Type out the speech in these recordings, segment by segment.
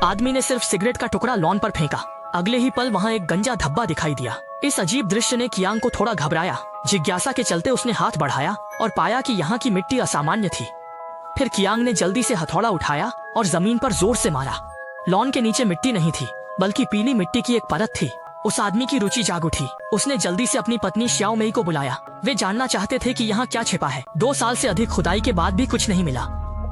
आदमी ने सिर्फ सिगरेट का टुकड़ा लॉन पर फेंका। अगले ही पल वहाँ एक गंजा धब्बा दिखाई दिया। इस अजीब दृश्य ने कियांग को थोड़ा घबराया। जिज्ञासा के चलते उसने हाथ बढ़ाया और पाया कि यहाँ की मिट्टी असामान्य थी। फिर कियांग ने जल्दी से हथौड़ा उठाया और जमीन पर जोर से मारा। लॉन के नीचे मिट्टी नहीं थी, बल्कि पीली मिट्टी की एक परत थी। उस आदमी की रुचि जाग उठी। उसने जल्दी से अपनी पत्नी श्याओ मेई को बुलाया। वे जानना चाहते थे कि यहाँ क्या छिपा है। 2 साल से अधिक खुदाई के बाद भी कुछ नहीं मिला।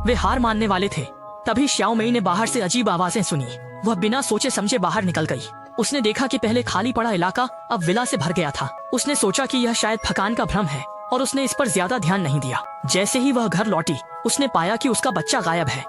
वे हार मानने वाले थे। तभी श्याओ मेई ने बाहर से अजीब आवाजें सुनी। वह बिना सोचे समझे बाहर निकल गई। उसने देखा कि पहले खाली पड़ा इलाका अब विला से भर गया था। उसने सोचा कि यह शायद थकान का भ्रम है और उसने इस पर ज्यादा ध्यान नहीं दिया। जैसे ही वह घर लौटी, उसने पाया कि उसका बच्चा गायब है।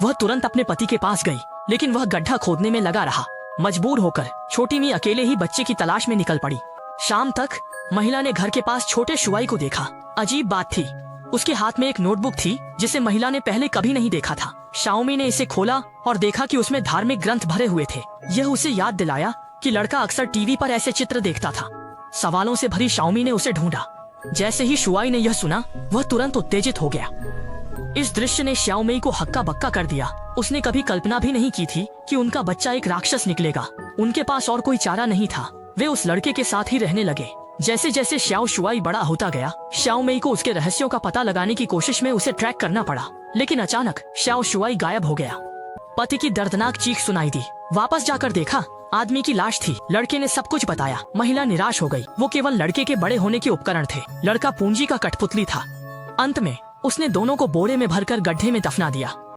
वह तुरंत अपने पति के पास गई, लेकिन वह गड्ढा खोदने में लगा रहा। मजबूर होकर छोटी मी अकेले ही बच्चे की तलाश में निकल पड़ी। शाम तक महिला ने घर के पास छोटे शुआई को देखा। अजीब बात थी, उसके हाथ में एक नोटबुक थी जिसे महिला ने पहले कभी नहीं देखा था। शाओमी ने इसे खोला और देखा कि उसमें धार्मिक ग्रंथ भरे हुए थे। यह उसे याद दिलाया कि लड़का अक्सर टीवी पर ऐसे चित्र देखता था। सवालों से भरी शाओमी ने उसे ढूंढा। जैसे ही शुआई ने यह सुना, वह तुरंत उत्तेजित हो गया। इस दृश्य ने श्याओ मेई को हक्का बक्का कर दिया। उसने कभी कल्पना भी नहीं की थी कि उनका बच्चा एक राक्षस निकलेगा। उनके पास और कोई चारा नहीं था। वे उस लड़के के साथ ही रहने लगे। जैसे जैसे श्याओ शुआई बड़ा होता गया, श्याओ मेई को उसके रहस्यों का पता लगाने की कोशिश में उसे ट्रैक करना पड़ा। लेकिन अचानक श्याओ शुआई गायब हो गया। पति की दर्दनाक चीख सुनाई दी। वापस जाकर देखा, आदमी की लाश थी। लड़के ने सब कुछ बताया। महिला निराश हो गई। वो केवल लड़के के बड़े होने के उपकरण थे। लड़का पूंजी का कठपुतली था। अंत में उसने दोनों को बोरे में भरकर गड्ढे में दफना दिया।